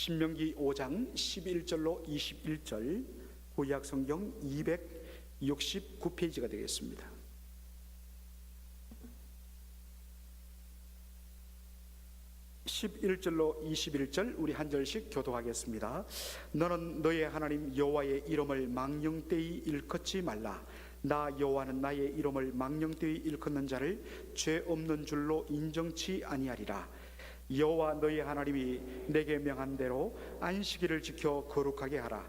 신명기 5장 11절로 21절, 구약성경 269페이지가 되겠습니다. (11절로 21절) 우리 한 절씩 교도하겠습니다. 너는 너의 하나님 여호와의 이름을 망령되이 일컫지 말라. 나 여호와는 나의 이름을 망령되이 일컫는 자를 죄 없는 줄로 인정치 아니하리라. 여호와 너의 하나님이 내게 명한 대로 안식일을 지켜 거룩하게 하라.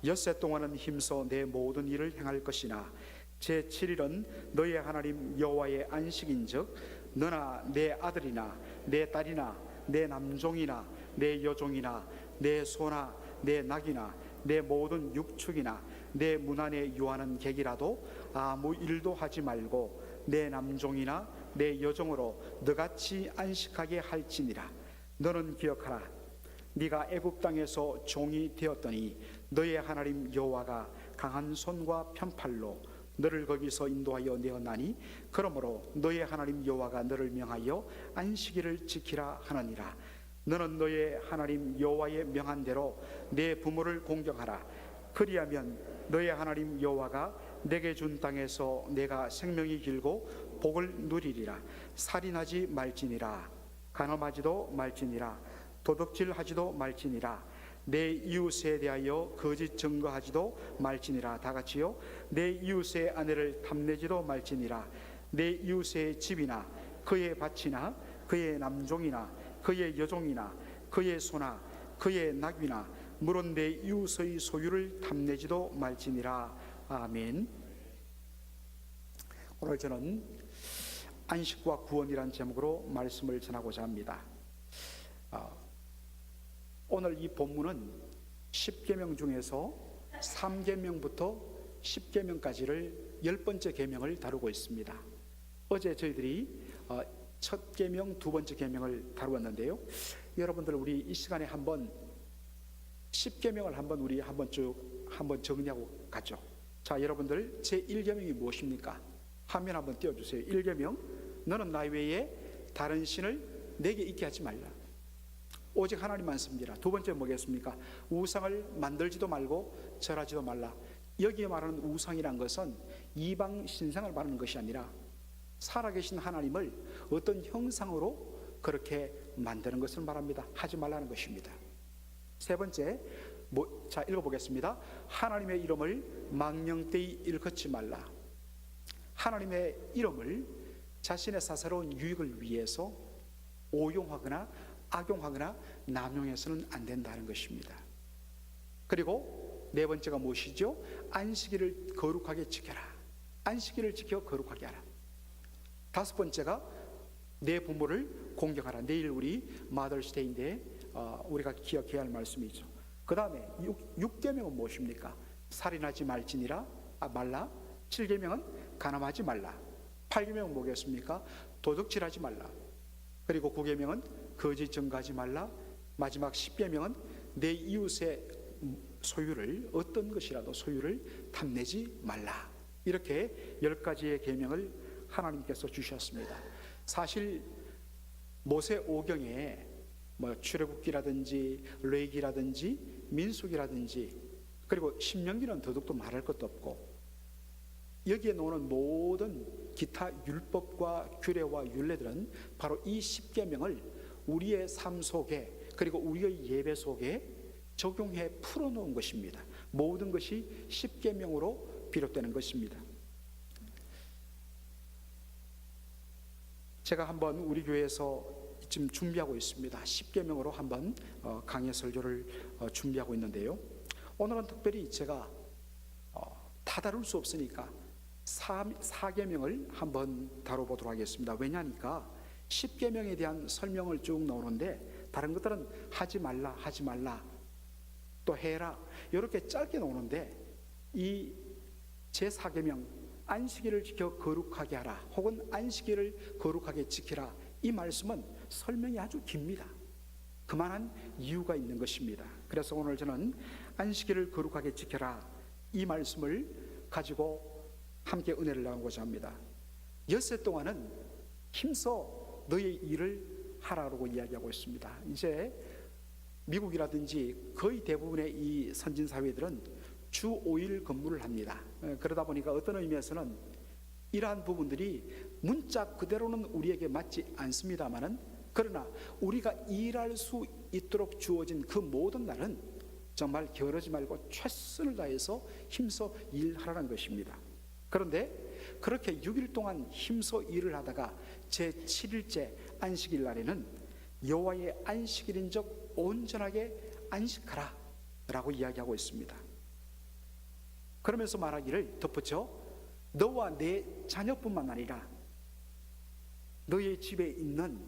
엿새 동안은 힘써 내 모든 일을 행할 것이나 제7일은 너의 하나님 여호와의 안식인즉 너나 내 아들이나 내 딸이나 내 남종이나 내 여종이나 내 소나 내 낙이나 내 모든 육축이나 내 문 안에 유하는 객이라도 아무 일도 하지 말고 내 남종이나 내 여종으로 너같이 안식하게 할지니라. 너는 기억하라. 네가 애굽 땅에서 종이 되었더니 너의 하나님 여호와가 강한 손과 편팔로 너를 거기서 인도하여 내었나니 그러므로 너의 하나님 여호와가 너를 명하여 안식일을 지키라 하느니라. 너는 너의 하나님 여호와의 명한 대로 내 부모를 공경하라. 그리하면 너의 하나님 여호와가 내게 준 땅에서 내가 생명이 길고 복을 누리리라. 살인하지 말지니라. 간음하지도 말지니라. 도둑질하지도 말지니라. 내 이웃에 대하여 거짓 증거하지도 말지니라. 다 같이요. 내 이웃의 아내를 탐내지도 말지니라. 내 이웃의 집이나 그의 밭이나 그의 남종이나 그의 여종이나 그의 소나 그의 낙이나 물은 내 이웃의 소유를 탐내지도 말지니라. 아멘. 오늘 저는 안식과 구원이란 제목으로 말씀을 전하고자 합니다. 오늘 이 본문은 10계명 중에서 3계명부터 10계명까지를 10번째 계명을 다루고 있습니다. 어제 저희들이 첫 계명, 두 번째 계명을 다루었는데요. 여러분들 우리 이 시간에 한번 10계명을 우리 한번 정리하고 가죠. 자, 여러분들 제 1계명이 무엇입니까? 화면 한번 띄워주세요. 1계명, 너는 나 외에 다른 신을 내게 있게 하지 말라. 오직 하나님만 섬기라. 두 번째 뭐겠습니까? 우상을 만들지도 말고 절하지도 말라. 여기에 말하는 우상이란 것은 이방 신상을 말하는 것이 아니라 살아계신 하나님을 어떤 형상으로 그렇게 만드는 것을 말합니다. 하지 말라는 것입니다. 세 번째, 자, 읽어보겠습니다. 하나님의 이름을 망령되이 일컫지 말라. 하나님의 이름을 자신의 사사로운 유익을 위해서 오용하거나 악용하거나 남용해서는 안 된다는 것입니다. 그리고 네 번째가 무엇이죠? 안식일을 거룩하게 지켜라. 안식일을 지켜 거룩하게 하라. 다섯 번째가 내 부모를 공경하라. 내일 우리 마더스데이인데 우리가 기억해야 할 말씀이죠. 그 다음에 6계명은 무엇입니까? 살인하지 말지니라 말라. 7계명은 간음하지 말라. 8계명은 뭐겠습니까? 도둑질하지 말라. 그리고 9계명은 거짓 증거하지 말라. 마지막 10계명은 내 이웃의 소유를, 어떤 것이라도 소유를 탐내지 말라. 이렇게 10가지의 계명을 하나님께서 주셨습니다. 사실 모세 5경에 출애굽기라든지 레위기라든지 민수기라든지 그리고 신명기는 더더욱도 말할 것도 없고 여기에 나오는 모든 기타 율법과 규례와 율례들은 바로 이 10계명을 우리의 삶 속에 그리고 우리의 예배 속에 적용해 풀어놓은 것입니다. 모든 것이 10계명으로 비롯되는 것입니다. 제가 한번 우리 교회에서 지금 준비하고 있습니다. 10계명으로 한번 강의 설교를 준비하고 있는데요. 오늘은 특별히 제가 다 다룰 수 없으니까 4계명을 한번 다뤄보도록 하겠습니다. 왜냐니까 10계명에 대한 설명을 쭉 나오는데 다른 것들은 하지 말라, 하지 말라, 또 해라 이렇게 짧게 나오는데 이 제4계명 안식일을 지켜 거룩하게 하라 혹은 안식일을 거룩하게 지키라 이 말씀은 설명이 아주 깁니다. 그만한 이유가 있는 것입니다. 그래서 오늘 저는 안식일을 거룩하게 지켜라 이 말씀을 가지고 함께 은혜를 나누고자 합니다. 엿새 동안은 힘써 너의 일을 하라고 이야기하고 있습니다. 이제 미국이라든지 거의 대부분의 이 선진 사회들은 주 5일 근무를 합니다. 그러다 보니까 어떤 의미에서는 이러한 부분들이 문자 그대로는 우리에게 맞지 않습니다만은, 그러나 우리가 일할 수 있도록 주어진 그 모든 날은 정말 게으르지 말고 최선을 다해서 힘써 일하라는 것입니다. 그런데 그렇게 6일 동안 힘써 일을 하다가 제7일째 안식일 날에는 여호와의 안식일인즉 온전하게 안식하라 라고 이야기하고 있습니다. 그러면서 말하기를 덧붙여 너와 내 자녀뿐만 아니라 너의 집에 있는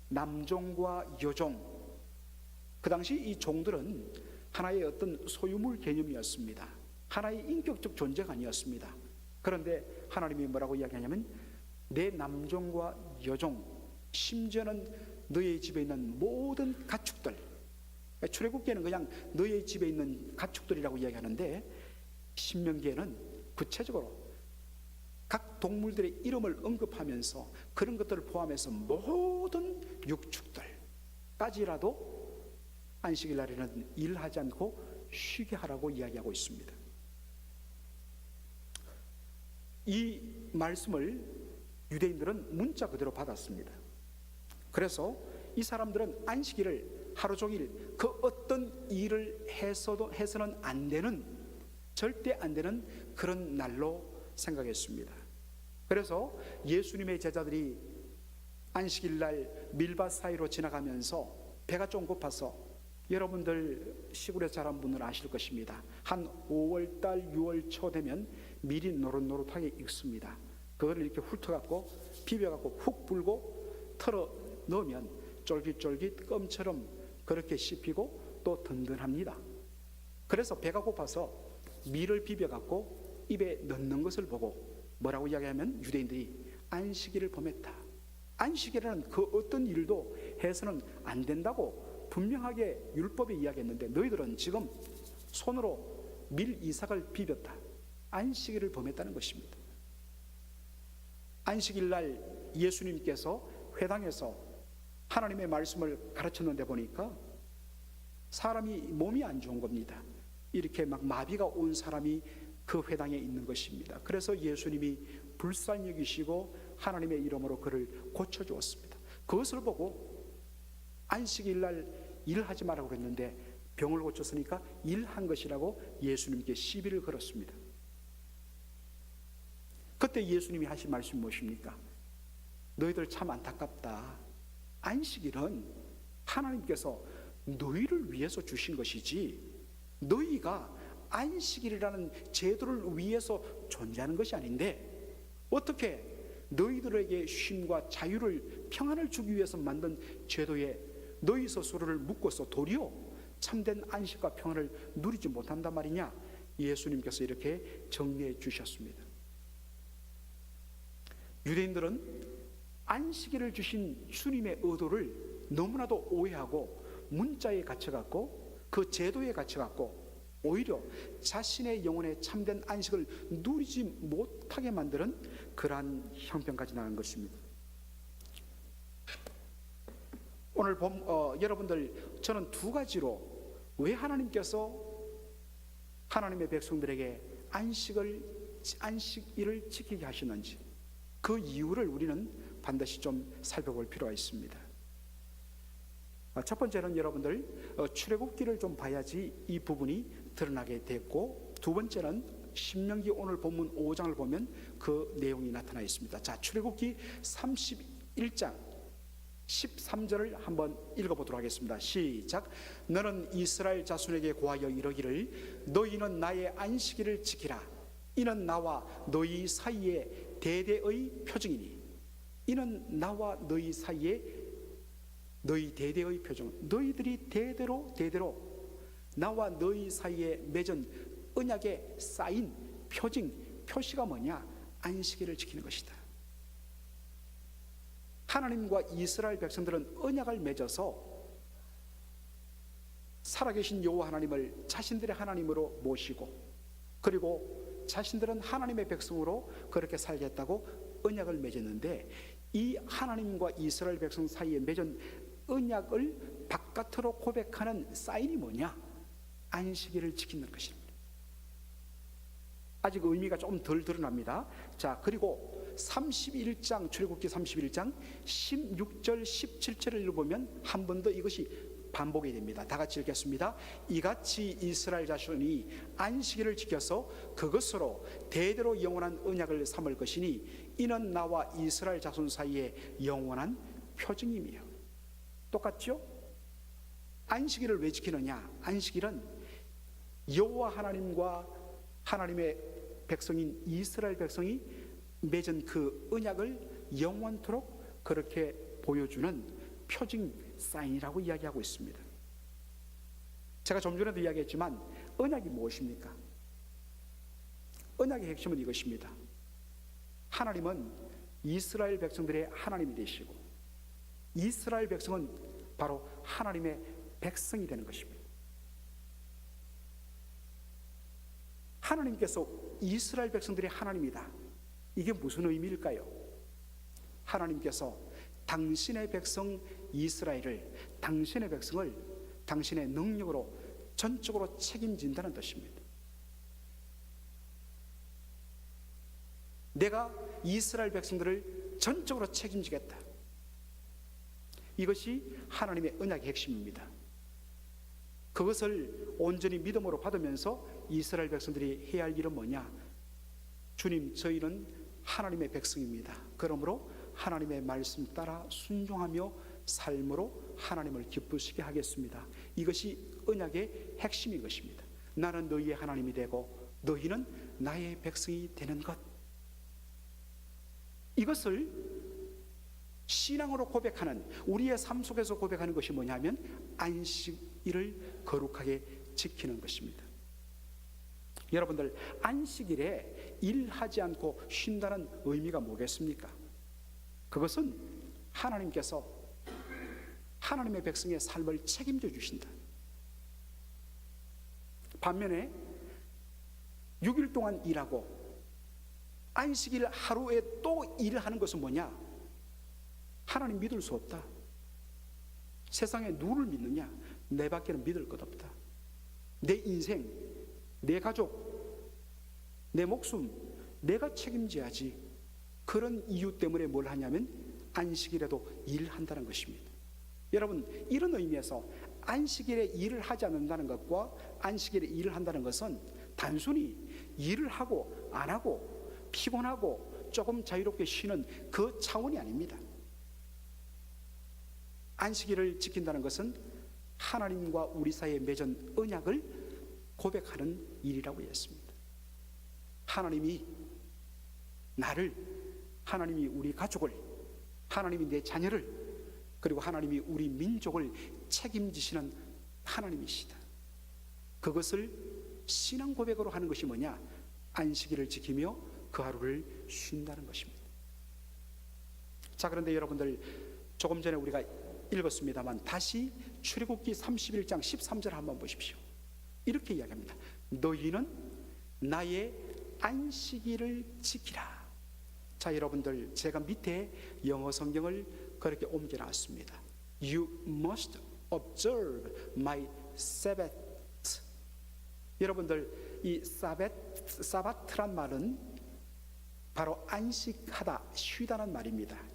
남종과 여종, 그 당시 이 종들은 하나의 어떤 소유물 개념이었습니다. 하나의 인격적 존재가 아니었습니다. 그런데 하나님이 뭐라고 이야기하냐면 내 남종과 여종, 심지어는 너의 집에 있는 모든 가축들, 출애굽기에는 그냥 너의 집에 있는 가축들이라고 이야기하는데 신명기에는 구체적으로 각 동물들의 이름을 언급하면서 그런 것들을 포함해서 모든 육축들까지라도 안식일 날에는 일하지 않고 쉬게 하라고 이야기하고 있습니다. 이 말씀을 유대인들은 문자 그대로 받았습니다. 그래서 이 사람들은 안식일을 하루 종일 그 어떤 일을 해서는 안 되는, 절대 안 되는 그런 날로 생각했습니다. 그래서 예수님의 제자들이 안식일 날 밀밭 사이로 지나가면서 배가 좀 고파서, 여러분들 시골에서 자란 분은 아실 것입니다. 한 5월달 6월 초 되면 밀이 노릇노릇하게 익습니다. 그거를 이렇게 훑어갖고 비벼갖고 훅 불고 털어 넣으면 쫄깃쫄깃 껌처럼 그렇게 씹히고 또 든든합니다. 그래서 배가 고파서 밀을 비벼갖고 입에 넣는 것을 보고 뭐라고 이야기하면 유대인들이 안식일을 범했다. 안식일이라는 그 어떤 일도 해서는 안 된다고 분명하게 율법에 이야기했는데 너희들은 지금 손으로 밀 이삭을 비볐다. 안식일을 범했다는 것입니다. 안식일 날 예수님께서 회당에서 하나님의 말씀을 가르쳤는데 보니까 사람이 몸이 안 좋은 겁니다. 이렇게 막 마비가 온 사람이 그 회당에 있는 것입니다. 그래서 예수님이 불쌍히 여기시고 하나님의 이름으로 그를 고쳐주었습니다. 그것을 보고 안식일 날 일하지 말라고 그랬는데 병을 고쳤으니까 일한 것이라고 예수님께 시비를 걸었습니다. 그때 예수님이 하신 말씀이 무엇입니까? 너희들 참 안타깝다. 안식일은 하나님께서 너희를 위해서 주신 것이지 너희가 안식일이라는 제도를 위해서 존재하는 것이 아닌데 어떻게 너희들에게 쉼과 자유를, 평안을 주기 위해서 만든 제도에 너희 스스로를 묶어서 도리어 참된 안식과 평안을 누리지 못한단 말이냐? 예수님께서 이렇게 정리해 주셨습니다. 유대인들은 안식일을 주신 주님의 의도를 너무나도 오해하고 문자에 갇혀갖고 그 제도에 갇혀갖고 오히려 자신의 영혼의 참된 안식을 누리지 못하게 만드는 그러한 형편까지 나간 것입니다. 오늘 여러분들, 저는 두 가지로 왜 하나님께서 하나님의 백성들에게 안식일을 지키게 하시는지 그 이유를 우리는 반드시 좀 살펴볼 필요가 있습니다. 첫 번째는 여러분들 출애굽기를 좀 봐야지 이 부분이 드러나게 됐고, 두 번째는 신명기 오늘 본문 5장을 보면 그 내용이 나타나 있습니다. 자, 출애굽기 31장 13절을 한번 읽어보도록 하겠습니다. 시작. 너는 이스라엘 자손에게 고하여 이르기를 너희는 나의 안식일을 지키라. 이는 나와 너희 사이에 대대의 표징이니. 이는 나와 너희 사이에 너희 대대의 표징. 너희들이 대대로 나와 너희 사이에 맺은 언약에 쌓인 표징, 표시가 뭐냐? 안식일을 지키는 것이다. 하나님과 이스라엘 백성들은 언약을 맺어서 살아계신 여호와 하나님을 자신들의 하나님으로 모시고, 그리고 자신들은 하나님의 백성으로 그렇게 살겠다고 언약을 맺었는데, 이 하나님과 이스라엘 백성 사이에 맺은 언약을 바깥으로 고백하는 사인이 뭐냐? 안식일을 지키는 것입니다. 아직 의미가 조금 덜 드러납니다. 자, 그리고 31장, 출애굽기 31장 16절 17절을 읽어보면 한 번 더 이것이 반복이 됩니다. 다 같이 읽겠습니다. 이같이 이스라엘 자손이 안식일을 지켜서 그것으로 대대로 영원한 언약을 삼을 것이니 이는 나와 이스라엘 자손 사이에 영원한 표징임이요. 똑같죠? 안식일을 왜 지키느냐? 안식일은 여호와 하나님과 하나님의 백성인 이스라엘 백성이 맺은 그 언약을 영원토록 그렇게 보여주는 표징 사인이라고 이야기하고 있습니다. 제가 좀 전에도 이야기했지만 언약이 무엇입니까? 언약의 핵심은 이것입니다. 하나님은 이스라엘 백성들의 하나님이 되시고 이스라엘 백성은 바로 하나님의 백성이 되는 것입니다. 하나님께서 이스라엘 백성들의 하나님이다. 이게 무슨 의미일까요? 하나님께서 당신의 백성 이스라엘을, 당신의 백성을 당신의 능력으로 전적으로 책임진다는 뜻입니다. 내가 이스라엘 백성들을 전적으로 책임지겠다. 이것이 하나님의 언약의 핵심입니다. 그것을 온전히 믿음으로 받으면서 이스라엘 백성들이 해야 할 일은 뭐냐? 주님, 저희는 하나님의 백성입니다. 그러므로 하나님의 말씀 따라 순종하며 삶으로 하나님을 기쁘시게 하겠습니다. 이것이 언약의 핵심인 것입니다. 나는 너희의 하나님이 되고 너희는 나의 백성이 되는 것. 이것을 신앙으로 고백하는, 우리의 삶 속에서 고백하는 것이 뭐냐면 안식일을 거룩하게 지키는 것입니다. 여러분들, 안식일에 일하지 않고 쉰다는 의미가 뭐겠습니까? 그것은 하나님께서 하나님의 백성의 삶을 책임져 주신다. 반면에 6일 동안 일하고 안식일 하루에 또 일을 하는 것은 뭐냐? 하나님 믿을 수 없다. 세상에 누구를 믿느냐? 내 밖에는 믿을 것 없다. 내 인생, 내 가족, 내 목숨 내가 책임져야지. 그런 이유 때문에 뭘 하냐면 안식일에도 일한다는 것입니다. 여러분, 이런 의미에서 안식일에 일을 하지 않는다는 것과 안식일에 일을 한다는 것은 단순히 일을 하고 안 하고 피곤하고 조금 자유롭게 쉬는 그 차원이 아닙니다. 안식일을 지킨다는 것은 하나님과 우리 사이에 맺은 언약을 고백하는 일이라고 했습니다. 하나님이 나를, 하나님이 우리 가족을, 하나님이 내 자녀를, 그리고 하나님이 우리 민족을 책임지시는 하나님이시다. 그것을 신앙 고백으로 하는 것이 뭐냐? 안식일을 지키며 그 하루를 쉰다는 것입니다. 자, 그런데 여러분들, 조금 전에 우리가 읽었습니다만 다시 출애굽기 31장 13절 한번 보십시오. 이렇게 이야기합니다. 너희는 나의 안식일을 지키라. 자, 여러분들, 제가 밑에 영어 성경을 그렇게 옮겨놨습니다. You must observe my Sabbath. 여러분들, 이 사바트란 말은 바로 안식하다, 쉬다는 말입니다.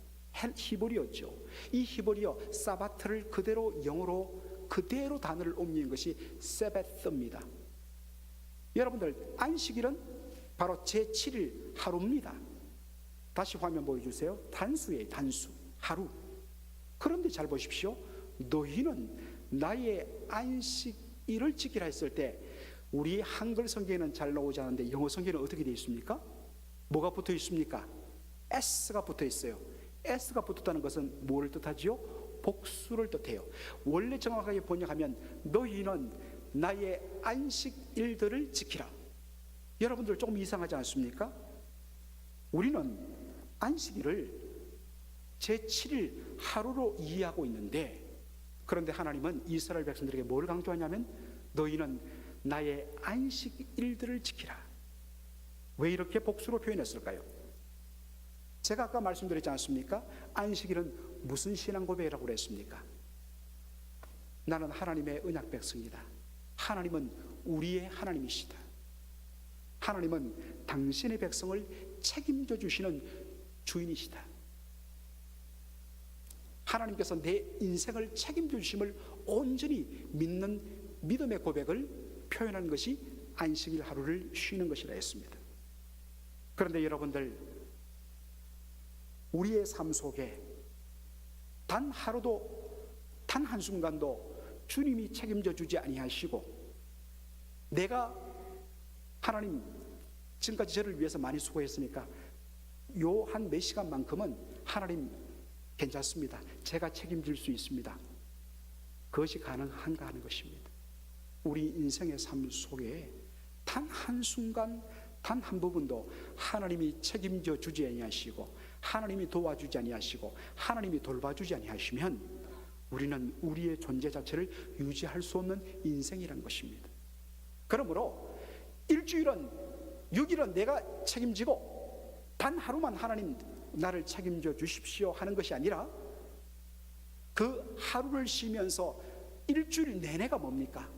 히브리어죠. 이 히브리어 사바트를 그대로 영어로 그대로 단어를 옮긴 것이 세베스입니다. 여러분들, 안식일은 바로 제7일 하루입니다. 다시 화면 보여주세요. 단수예요. 단수, 하루. 그런데 잘 보십시오. 너희는 나의 안식일을 지키라 했을 때 우리 한글 성경에는 잘 나오지 않는데 영어 성경에는 어떻게 되어 있습니까? 뭐가 붙어 있습니까? S가 붙어 있어요. S가 붙었다는 것은 뭐를 뜻하지요? 복수를 뜻해요. 원래 정확하게 번역하면 너희는 나의 안식일들을 지키라. 여러분들 조금 이상하지 않습니까? 우리는 안식일을 제7일 하루로 이해하고 있는데, 그런데 하나님은 이스라엘 백성들에게 뭘 강조하냐면 너희는 나의 안식일들을 지키라. 왜 이렇게 복수로 표현했을까요? 제가 아까 말씀드렸지 않습니까? 안식일은 무슨 신앙 고백이라고 그랬습니까? 나는 하나님의 언약 백성이다. 하나님은 우리의 하나님이시다. 하나님은 당신의 백성을 책임져 주시는 주인이시다. 하나님께서 내 인생을 책임져 주심을 온전히 믿는 믿음의 고백을 표현한 것이 안식일 하루를 쉬는 것이라 했습니다. 그런데 여러분들, 우리의 삶 속에 단 하루도, 단 한순간도 주님이 책임져 주지 아니하시고, 내가 하나님 지금까지 저를 위해서 많이 수고했으니까 요 한 몇 시간만큼은 하나님 괜찮습니다, 제가 책임질 수 있습니다, 그것이 가능한가 하는 것입니다. 우리 인생의 삶 속에 단 한순간, 단 한 부분도 하나님이 책임져 주지 아니하시고, 하나님이 도와주지 아니하시고, 하나님이 돌봐주지 아니하시면 우리는 우리의 존재 자체를 유지할 수 없는 인생이란 것입니다. 그러므로 일주일은, 6일은 내가 책임지고 단 하루만 하나님 나를 책임져 주십시오 하는 것이 아니라, 그 하루를 쉬면서 일주일 내내가 뭡니까?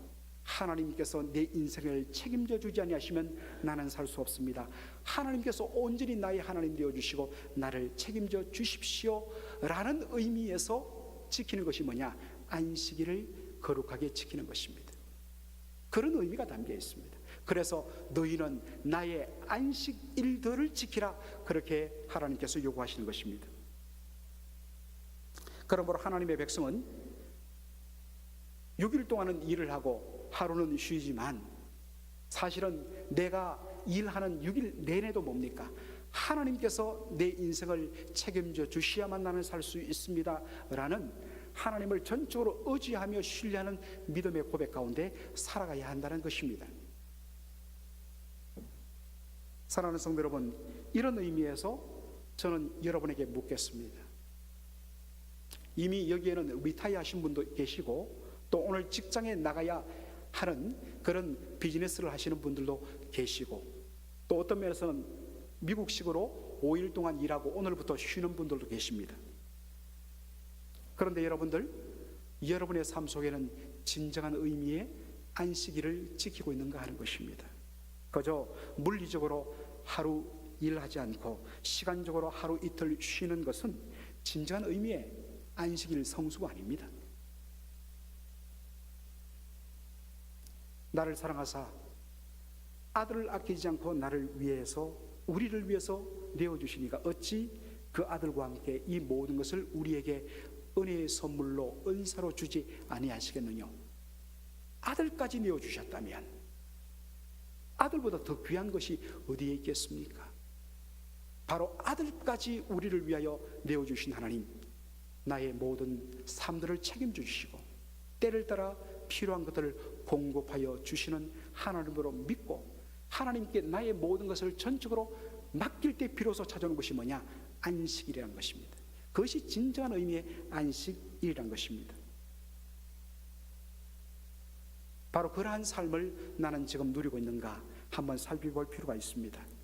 하나님께서 내 인생을 책임져 주지 아니하시면 나는 살 수 없습니다. 하나님께서 온전히 나의 하나님 되어주시고 나를 책임져 주십시오 라는 의미에서 지키는 것이 뭐냐? 안식일을 거룩하게 지키는 것입니다. 그런 의미가 담겨 있습니다. 그래서 너희는 나의 안식일들을 지키라, 그렇게 하나님께서 요구하시는 것입니다. 그러므로 하나님의 백성은 6일 동안은 일을 하고 하루는 쉬지만, 사실은 내가 일하는 6일 내내도 뭡니까? 하나님께서 내 인생을 책임져 주셔야만 나는 살 수 있습니다 라는 하나님을 전적으로 의지하며 신뢰하는 믿음의 고백 가운데 살아가야 한다는 것입니다. 사랑하는 성도 여러분, 이런 의미에서 저는 여러분에게 묻겠습니다. 이미 여기에는 리타이어 하신 분도 계시고, 또 오늘 직장에 나가야 하는 그런 비즈니스를 하시는 분들도 계시고, 또 어떤 면에서는 미국식으로 5일 동안 일하고 오늘부터 쉬는 분들도 계십니다. 그런데 여러분들, 여러분의 삶 속에는 진정한 의미의 안식일을 지키고 있는가 하는 것입니다. 그저 물리적으로 하루 일하지 않고 시간적으로 하루 이틀 쉬는 것은 진정한 의미의 안식일 성수가 아닙니다. 나를 사랑하사 아들을 아끼지 않고 나를 위해서, 우리를 위해서 내어주시니까 어찌 그 아들과 함께 이 모든 것을 우리에게 은혜의 선물로, 은사로 주지 아니하시겠느냐? 아들까지 내어주셨다면 아들보다 더 귀한 것이 어디에 있겠습니까? 바로 아들까지 우리를 위하여 내어주신 하나님, 나의 모든 삶들을 책임져 주시고 때를 따라 필요한 것들을 공급하여 주시는 하나님으로 믿고, 하나님께 나의 모든 것을 전적으로 맡길 때 비로소 찾아오는 것이 뭐냐? 안식일이라는 것입니다. 그것이 진정한 의미의 안식일이라는 것입니다. 바로 그러한 삶을 나는 지금 누리고 있는가 한번 살펴볼 필요가 있습니다.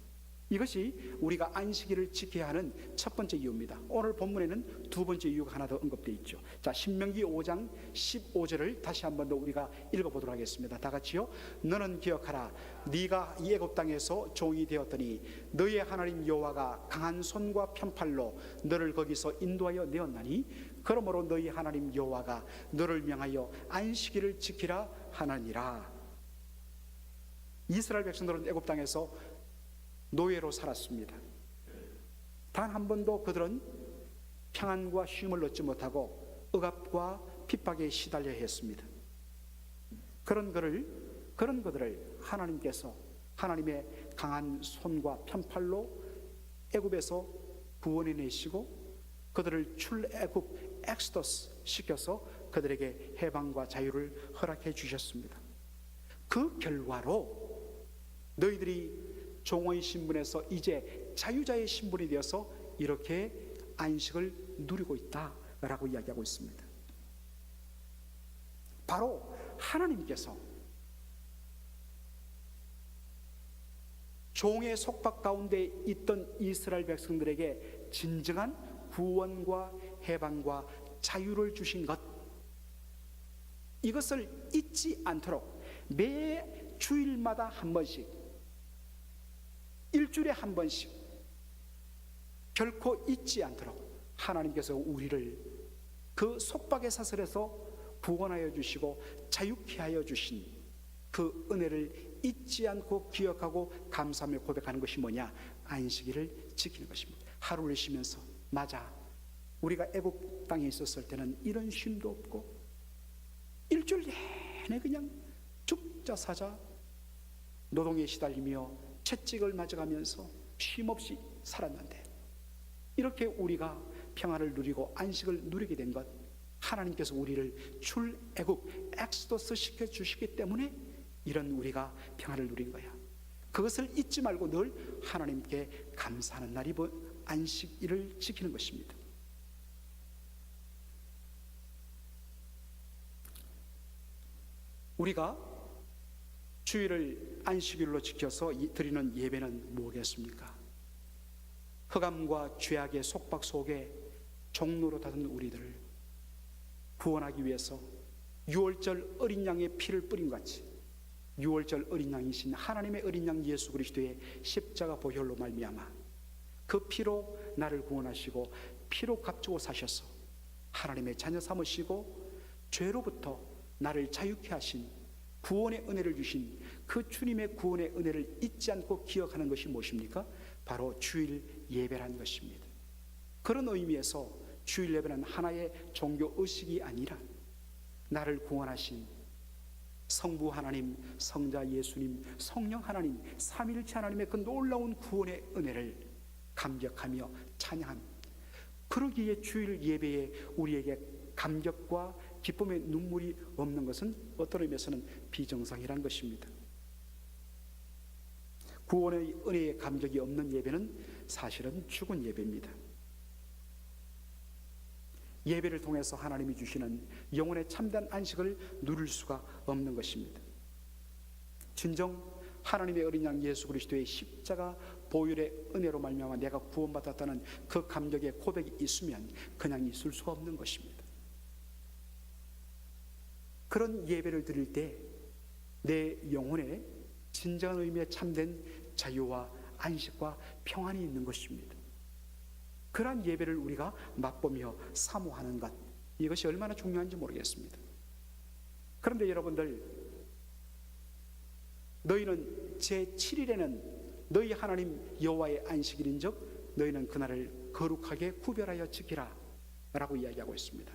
이것이 우리가 안식일을 지켜야 하는 첫 번째 이유입니다. 오늘 본문에는 두 번째 이유가 하나 더 언급되어 있죠. 자, 신명기 5장 15절을 다시 한번 더 우리가 읽어보도록 하겠습니다. 다 같이요. 너는 기억하라. 네가 이 애굽 땅에서 종이 되었더니 너의 하나님 여호와가 강한 손과 편팔로 너를 거기서 인도하여 내었나니, 그러므로 너희 하나님 여호와가 너를 명하여 안식일을 지키라 하나니라. 이스라엘 백성들은 애굽 땅에서 노예로 살았습니다. 단 한 번도 그들은 평안과 쉼을 얻지 못하고 억압과 핍박에 시달려야 했습니다. 그런 그들을 하나님께서 하나님의 강한 손과 편팔로 애굽에서 구원해내시고 그들을 출애굽 엑스더스 시켜서 그들에게 해방과 자유를 허락해 주셨습니다. 그 결과로 너희들이 종의 신분에서 이제 자유자의 신분이 되어서 이렇게 안식을 누리고 있다라고 이야기하고 있습니다. 바로 하나님께서 종의 속박 가운데 있던 이스라엘 백성들에게 진정한 구원과 해방과 자유를 주신 것, 이것을 잊지 않도록 매 주일마다 한 번씩, 일주일에 한 번씩 결코 잊지 않도록 하나님께서 우리를 그 속박의 사슬에서 구원하여 주시고 자유케 하여 주신 그 은혜를 잊지 않고 기억하고 감사하며 고백하는 것이 뭐냐? 안식일을 지키는 것입니다. 하루를 쉬면서, 맞아, 우리가 애국 땅에 있었을 때는 이런 쉼도 없고 일주일 내내 그냥 죽자 사자 노동에 시달리며 채찍을 맞아가면서 쉼없이 살았는데, 이렇게 우리가 평안을 누리고 안식을 누리게 된 것, 하나님께서 우리를 출애굽 엑소더스 시켜주시기 때문에 이런 우리가 평안을 누린 거야. 그것을 잊지 말고 늘 하나님께 감사하는 날이 안식일을 지키는 것입니다. 우리가 주일을 안식일로 지켜서 드리는 예배는 뭐겠습니까? 흑암과 죄악의 속박 속에 종로로 닫은 우리들을 구원하기 위해서 유월절 어린 양의 피를 뿌린 같이 유월절 어린 양이신 하나님의 어린 양 예수 그리스도의 십자가 보혈로 말미암아 그 피로 나를 구원하시고 피로 값주고 사셔서 하나님의 자녀 삼으시고 죄로부터 나를 자유케 하신 구원의 은혜를 주신 그 주님의 구원의 은혜를 잊지 않고 기억하는 것이 무엇입니까? 바로 주일 예배라는 것입니다. 그런 의미에서 주일 예배는 하나의 종교 의식이 아니라 나를 구원하신 성부 하나님, 성자 예수님, 성령 하나님, 삼위일체 하나님의 그 놀라운 구원의 은혜를 감격하며 찬양한, 그러기에 주일 예배에 우리에게 감격과 기쁨의 눈물이 없는 것은 어떤 의미에서는 비정상이라는 것입니다. 구원의 은혜의 감격이 없는 예배는 사실은 죽은 예배입니다. 예배를 통해서 하나님이 주시는 영혼의 참된 안식을 누릴 수가 없는 것입니다. 진정 하나님의 어린 양 예수 그리스도의 십자가 보혈의 은혜로 말미암아 내가 구원받았다는 그 감격의 고백이 있으면 그냥 있을 수가 없는 것입니다. 그런 예배를 드릴 때 내 영혼에 진정한 의미의 참된 자유와 안식과 평안이 있는 것입니다. 그러한 예배를 우리가 맛보며 사모하는 것, 이것이 얼마나 중요한지 모르겠습니다. 그런데 여러분들, 너희는 제7일에는 너희 하나님 여호와의 안식일인즉 너희는 그날을 거룩하게 구별하여 지키라 라고 이야기하고 있습니다.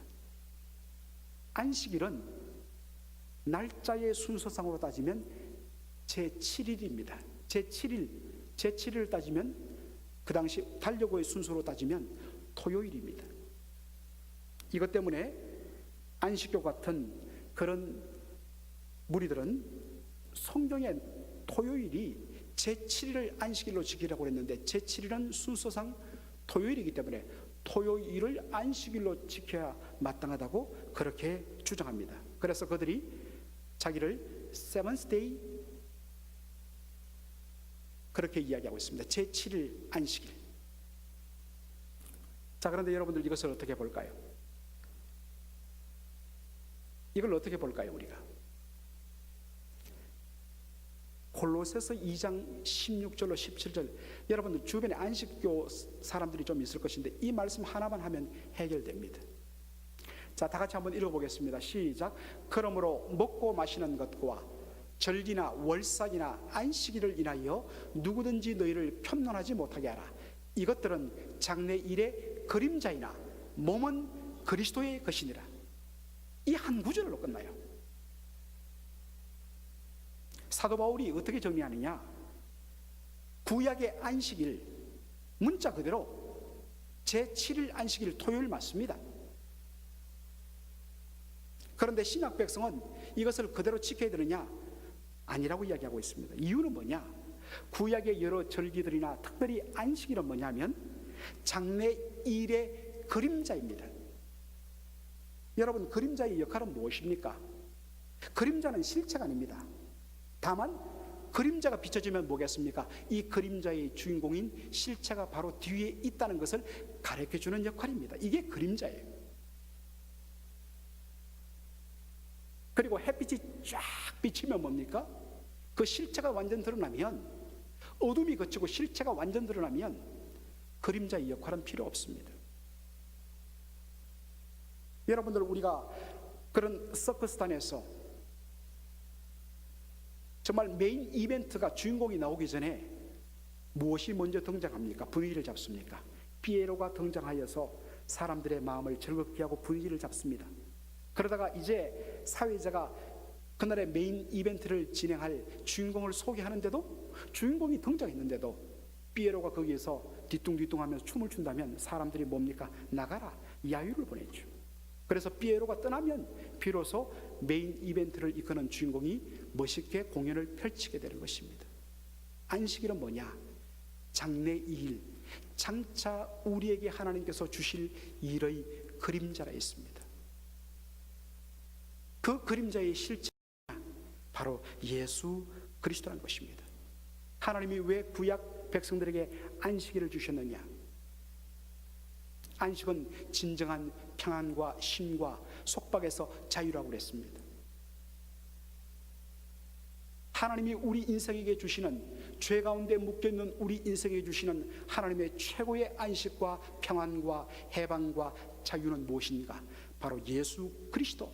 안식일은 날짜의 순서상으로 따지면 제7일입니다. 제7일을 따지면, 그 당시 달력의 순서로 따지면 토요일입니다. 이것 때문에 안식교 같은 그런 무리들은 성경에 토요일이 제7일을 안식일로 지키라고 했는데 제7일은 순서상 토요일이기 때문에 토요일을 안식일로 지켜야 마땅하다고 그렇게 주장합니다. 그래서 그들이 자기를 세븐스 데이 그렇게 이야기하고 있습니다. 제7일 안식일. 자, 그런데 여러분들 이것을 어떻게 볼까요? 이걸 어떻게 볼까요, 우리가? 골로새서 2장 16절로 17절, 여러분들 주변에 안식교 사람들이 좀 있을 것인데 이 말씀 하나만 하면 해결됩니다. 자, 다 같이 한번 읽어보겠습니다. 시작. 그러므로 먹고 마시는 것과 절기나 월삭이나 안식일을 인하여 누구든지 너희를 편론하지 못하게 하라. 이것들은 장래일의 그림자이나 몸은 그리스도의 것이니라. 이 한 구절로 끝나요. 사도 바울이 어떻게 정리하느냐? 구약의 안식일, 문자 그대로 제7일 안식일 토요일 맞습니다. 그런데 신약 백성은 이것을 그대로 지켜야 되느냐? 아니라고 이야기하고 있습니다. 이유는 뭐냐? 구약의 여러 절기들이나 특별히 안식일은 뭐냐면 장래일의 그림자입니다. 여러분, 그림자의 역할은 무엇입니까? 그림자는 실체가 아닙니다. 다만 그림자가 비춰지면 뭐겠습니까? 이 그림자의 주인공인 실체가 바로 뒤에 있다는 것을 가르쳐주는 역할입니다. 이게 그림자예요. 그리고 햇빛이 쫙 비치면 뭡니까? 그 실체가 완전 드러나면, 어둠이 걷히고 실체가 완전 드러나면 그림자의 역할은 필요 없습니다. 여러분들, 우리가 그런 서커스단에서 정말 메인 이벤트가 주인공이 나오기 전에 무엇이 먼저 등장합니까? 분위기를 잡습니까? 피에로가 등장하여서 사람들의 마음을 즐겁게 하고 분위기를 잡습니다. 그러다가 이제 사회자가 그날의 메인 이벤트를 진행할 주인공을 소개하는데도, 주인공이 등장했는데도 피에로가 거기에서 뒤뚱뒤뚱하면서 춤을 춘다면 사람들이 뭡니까? 나가라, 야유를 보내죠. 그래서 피에로가 떠나면 비로소 메인 이벤트를 이끄는 주인공이 멋있게 공연을 펼치게 되는 것입니다. 안식일은 뭐냐? 장래이일, 장차 우리에게 하나님께서 주실 일의 그림자라 있습니다. 그 그림자의 실체가 바로 예수 그리스도라는 것입니다. 하나님이 왜 구약 백성들에게 안식일을 주셨느냐? 안식은 진정한 평안과 쉼과 속박에서 자유라고 그랬습니다. 하나님이 우리 인생에게 주시는, 죄 가운데 묶여있는 우리 인생에게 주시는 하나님의 최고의 안식과 평안과 해방과 자유는 무엇인가? 바로 예수 그리스도,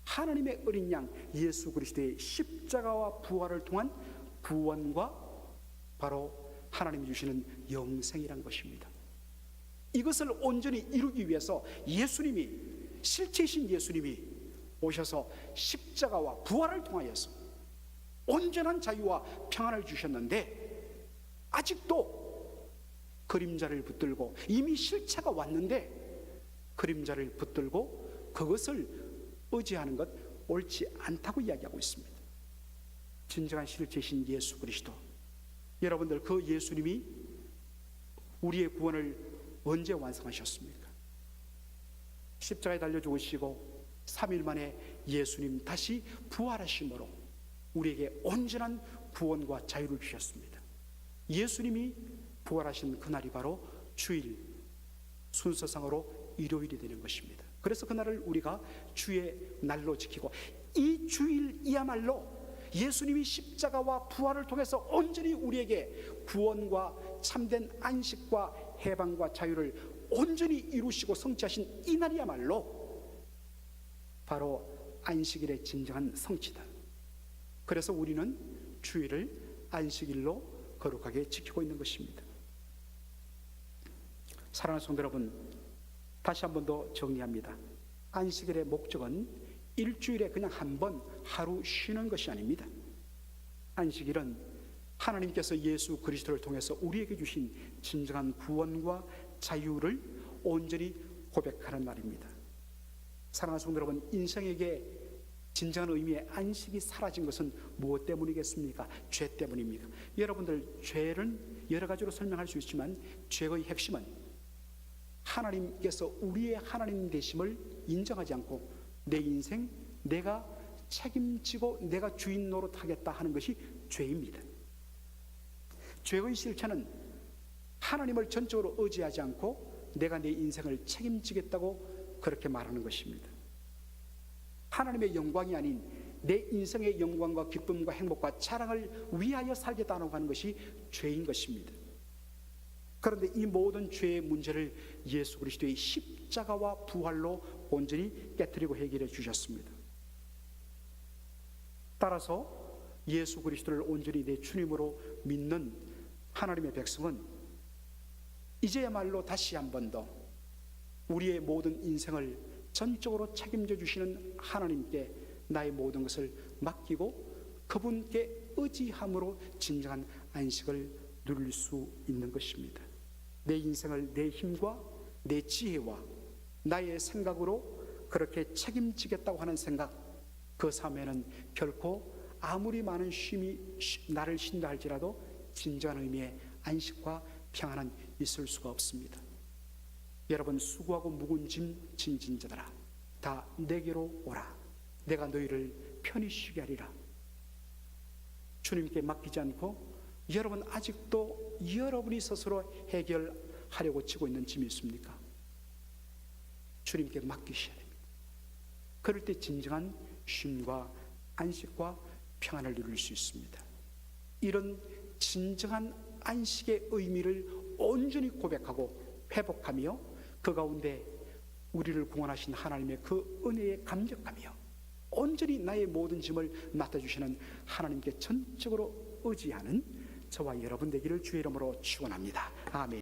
하나님의 어린 양 예수 그리스도의 십자가와 부활을 통한 구원과 바로 하나님이 주시는 영생이란 것입니다. 이것을 온전히 이루기 위해서 예수님이, 실체이신 예수님이 오셔서 십자가와 부활을 통하여서 온전한 자유와 평안을 주셨는데, 아직도 그림자를 붙들고, 이미 실체가 왔는데 그림자를 붙들고 그것을 의지하는 것 옳지 않다고 이야기하고 있습니다. 진정한 실체이신 예수 그리스도, 여러분들, 그 예수님이 우리의 구원을 언제 완성하셨습니까? 십자가에 달려 죽으시고 3일 만에 예수님 다시 부활하심으로 우리에게 온전한 구원과 자유를 주셨습니다. 예수님이 부활하신 그날이 바로 주일, 순서상으로 일요일이 되는 것입니다. 그래서 그날을 우리가 주의 날로 지키고, 이 주일이야말로 예수님이 십자가와 부활을 통해서 온전히 우리에게 구원과 참된 안식과 해방과 자유를 온전히 이루시고 성취하신 이 날이야말로 바로 안식일의 진정한 성취다. 그래서 우리는 주일을 안식일로 거룩하게 지키고 있는 것입니다. 사랑하는 성도 여러분, 다시 한 번 더 정리합니다. 안식일의 목적은 일주일에 그냥 한 번 하루 쉬는 것이 아닙니다. 안식일은 하나님께서 예수 그리스도를 통해서 우리에게 주신 진정한 구원과 자유를 온전히 고백하는 날입니다. 사랑하는 성도 여러분, 인생에게 진정한 의미의 안식이 사라진 것은 무엇 때문이겠습니까? 죄 때문입니까? 여러분들, 죄는 여러 가지로 설명할 수 있지만 죄의 핵심은 하나님께서 우리의 하나님 되심을 인정하지 않고 내 인생 내가 책임지고 내가 주인 노릇하겠다 하는 것이 죄입니다. 죄의 실체는 하나님을 전적으로 의지하지 않고 내가 내 인생을 책임지겠다고 그렇게 말하는 것입니다. 하나님의 영광이 아닌 내 인생의 영광과 기쁨과 행복과 자랑을 위하여 살겠다고 하는 것이 죄인 것입니다. 그런데 이 모든 죄의 문제를 예수 그리스도의 십자가와 부활로 온전히 깨뜨리고 해결해 주셨습니다. 따라서 예수 그리스도를 온전히 내 주님으로 믿는 하나님의 백성은 이제야말로 다시 한 번 더 우리의 모든 인생을 전적으로 책임져 주시는 하나님께 나의 모든 것을 맡기고 그분께 의지함으로 진정한 안식을 누릴 수 있는 것입니다. 내 인생을 내 힘과 내 지혜와 나의 생각으로 그렇게 책임지겠다고 하는 생각, 그 삶에는 결코 아무리 많은 쉼이 나를 쉰다 할지라도 진정한 의미의 안식과 평안은 있을 수가 없습니다. 여러분, 수고하고 무거운 짐 진진 자들아, 다 내게로 오라. 내가 너희를 편히 쉬게 하리라. 주님께 맡기지 않고 여러분 아직도 여러분이 스스로 해결하려고 지고 있는 짐이 있습니까? 주님께 맡기셔야 됩니다. 그럴 때 진정한 쉼과 안식과 평안을 누릴 수 있습니다. 이런 진정한 안식의 의미를 온전히 고백하고 회복하며 그 가운데 우리를 구원하신 하나님의 그 은혜에 감격하며 온전히 나의 모든 짐을 맡아주시는 하나님께 전적으로 의지하는 저와 여러분 되기를 주의 이름으로 축원합니다. 아멘.